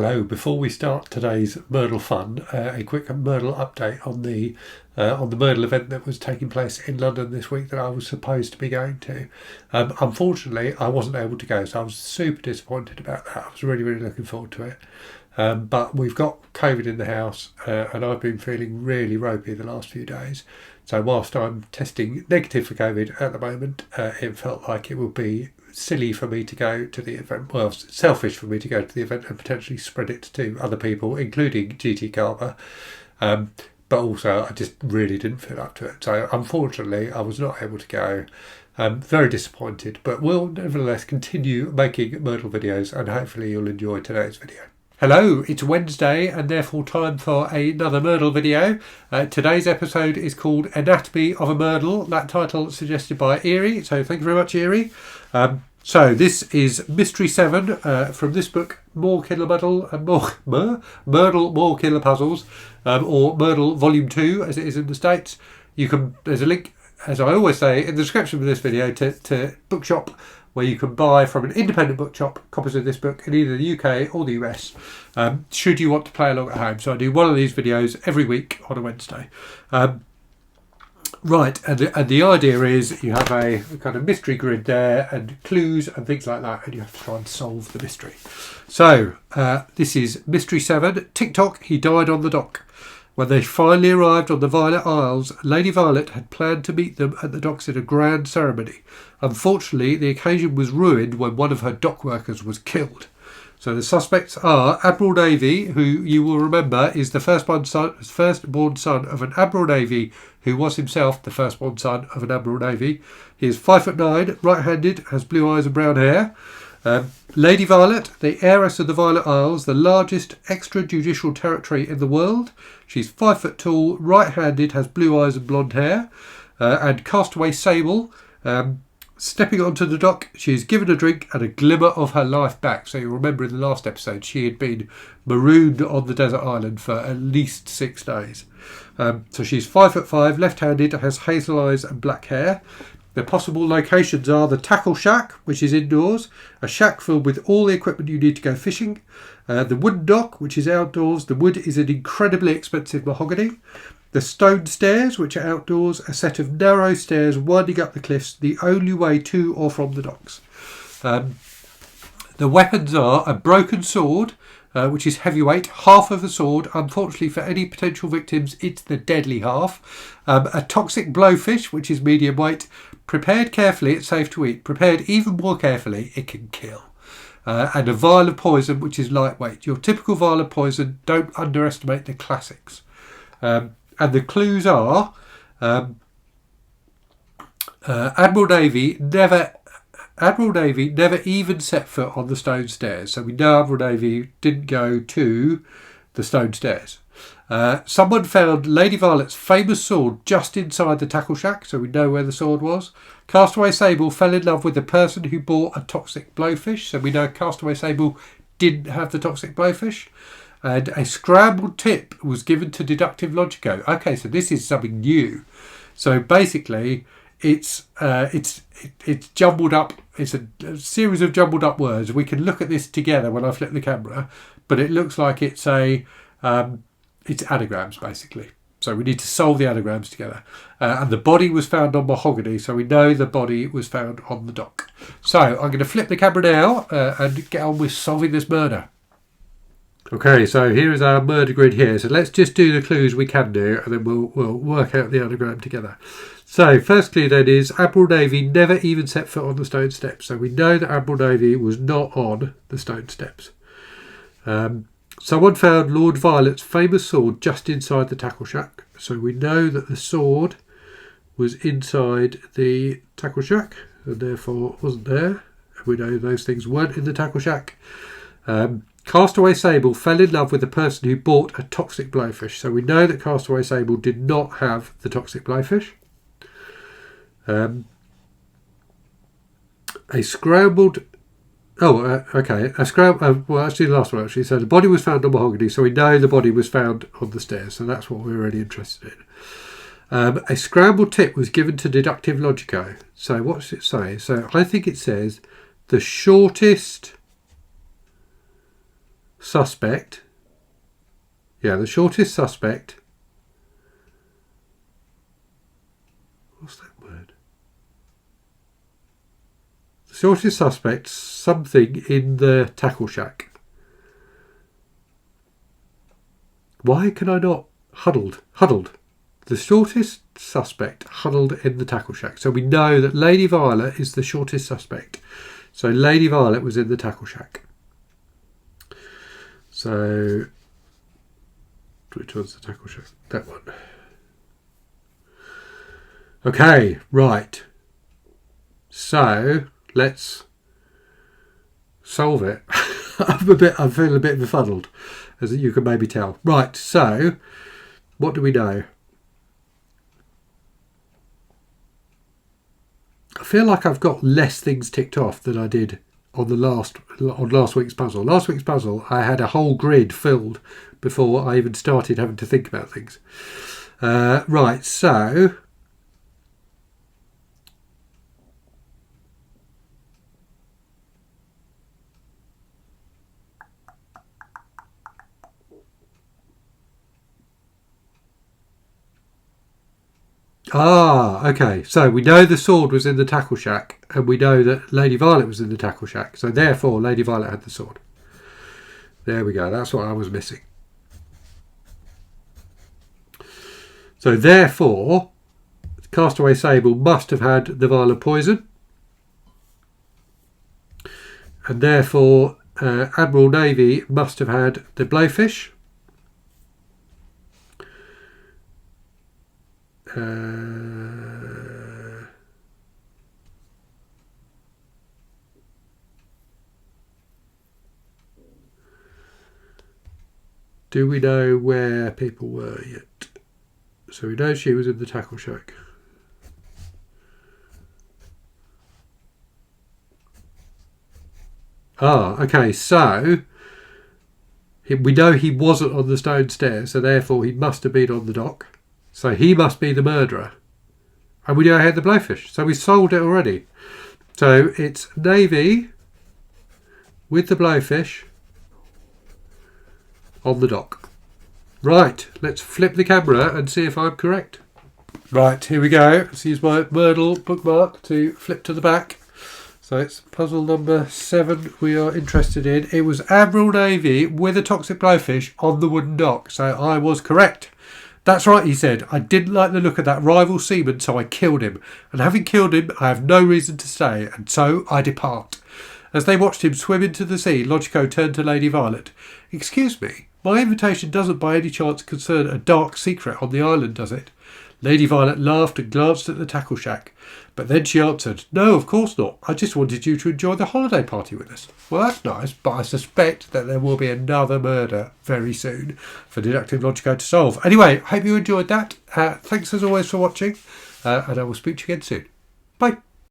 Hello. Before we start today's Murdle fun, a quick Murdle update on the Murdle event that was taking place in London this week that I was supposed to be going to. Unfortunately, I wasn't able to go, so I was super disappointed about that. I was really, really looking forward to it. But we've got COVID in the house, and I've been feeling really ropey the last few days. So whilst I'm testing negative for COVID at the moment, it felt like it would be silly for me to go to the event, well, selfish for me to go to the event and potentially spread it to other people, including GT Carver. But also I just really didn't feel up to it. So unfortunately I was not able to go. Very disappointed, but we'll nevertheless continue making Murdle videos and hopefully you'll enjoy today's video. Hello, it's Wednesday and therefore time for another Murdle video. Today's episode is called Anatomy of a Murdle. That title suggested by Eerie, so thank you very much, Eerie. So this is Mystery 7 from this book, More Killer Muddle and Murdle, More Killer Puzzles, or Murdle Volume 2 as it is in the States. There's a link, as I always say, in the description of this video to Bookshop, where you can buy from an independent bookshop copies of this book in either the UK or the US, should you want to play along at home. So I do one of these videos every week on a Wednesday. Right, and the idea is you have a kind of mystery grid there and clues and things like that, and you have to try and solve the mystery. So this is Mystery 7, TikTok, he died on the dock. When they finally arrived on the Violet Isles, Lady Violet had planned to meet them at the docks in a grand ceremony. Unfortunately, the occasion was ruined when one of her dock workers was killed. So the suspects are Admiral Navy, who you will remember is the firstborn son of an Admiral Navy, who was himself the firstborn son of an Admiral Navy. He is 5'9", right-handed, has blue eyes and brown hair. Lady Violet, the heiress of the Violet Isles, the largest extrajudicial territory in the world. She's 5 foot tall, right-handed, has blue eyes and blonde hair. And Castaway Sable, stepping onto the dock, she is given a drink and a glimmer of her life back. So you'll remember in the last episode she had been marooned on the desert island for at least 6 days. So she's 5'5", left-handed, has hazel eyes and black hair. The possible locations are the Tackle Shack, which is indoors, a shack filled with all the equipment you need to go fishing, the Wooden Dock, which is outdoors. The wood is an incredibly expensive mahogany. The Stone Stairs, which are outdoors, a set of narrow stairs winding up the cliffs, the only way to or from the docks. The weapons are a broken sword, which is heavyweight, half of a sword. Unfortunately for any potential victims, it's the deadly half. A toxic blowfish, which is medium weight. Prepared carefully, it's safe to eat. Prepared even more carefully, it can kill. And a vial of poison, which is lightweight. Your typical vial of poison, don't underestimate the classics. And the clues are Admiral Navy never even set foot on the stone stairs. So we know Admiral Navy didn't go to the stone stairs. Someone found Lady Violet's famous sword just inside the tackle shack, so we know where the sword was. Castaway Sable fell in love with the person who bought a toxic blowfish, so we know Castaway Sable didn't have the toxic blowfish. And a scrambled tip was given to Deductive Logico. Okay, so this is something new. So basically, it's jumbled up. It's a series of jumbled up words. We can look at this together when I flip the camera, but it looks like it's anagrams basically. So we need to solve the anagrams together. And the body was found on mahogany, so we know the body was found on the dock. So I'm going to flip the camera now and get on with solving this murder. Okay, so here is our murder grid here. So let's just do the clues we can do, and then we'll work out the anagram together. So first clue then is Admiral Navy never even set foot on the stone steps. So we know that Admiral Navy was not on the stone steps. Someone found Lord Violet's famous sword just inside the tackle shack. So we know that the sword was inside the tackle shack and therefore wasn't there. We know those things weren't in the tackle shack. Castaway Sable fell in love with the person who bought a toxic blowfish. So we know that Castaway Sable did not have the toxic blowfish. A scrambled... okay. Well, actually, the last one, actually. So the body was found on mahogany. So we know the body was found on the stairs. So that's what we're really interested in. A scrambled tip was given to Deductive Logico. So what does it say? So I think it says the shortest suspect. Yeah, the shortest suspect. What's that word? The shortest suspect, something in the tackle shack. Why can I not? Huddled. The shortest suspect huddled in the tackle shack. So we know that Lady Violet is the shortest suspect. So Lady Violet was in the tackle shack. So which one's the tackle shack? That one. Okay, right. So let's solve it. I'm feeling a bit befuddled, as you can maybe tell. Right, so what do we know? I feel like I've got less things ticked off than I did on last week's puzzle. Last week's puzzle, I had a whole grid filled before I even started having to think about things. Right, so okay. So we know the sword was in the tackle shack, and we know that Lady Violet was in the tackle shack. So therefore, Lady Violet had the sword. There we go. That's what I was missing. So therefore, Castaway Sable must have had the vial of poison. And therefore, Admiral Navy must have had the blowfish. Do we know where people were yet? So we know she was in the tackle shack. Okay, so we know he wasn't on the stone stairs, so therefore he must have been on the dock. So he must be the murderer. And we know he had the blowfish, so we solved it already. So it's Navy with the blowfish on the dock. Right, let's flip the camera and see if I'm correct. Right, here we go. Let's use my Murdle bookmark to flip to the back. So it's puzzle number 7 we are interested in. It was Admiral Navy with a toxic blowfish on the wooden dock. So I was correct. That's right, he said. I didn't like the look of that rival seaman, so I killed him. And having killed him, I have no reason to stay, and so I depart. As they watched him swim into the sea, Logico turned to Lady Violet. Excuse me, my invitation doesn't by any chance concern a dark secret on the island, does it? Lady Violet laughed and glanced at the tackle shack. But then she answered, no, of course not. I just wanted you to enjoy the holiday party with us. Well, that's nice, but I suspect that there will be another murder very soon for Deductive Logico to solve. Anyway, I hope you enjoyed that. Thanks as always for watching, and I will speak to you again soon. Bye.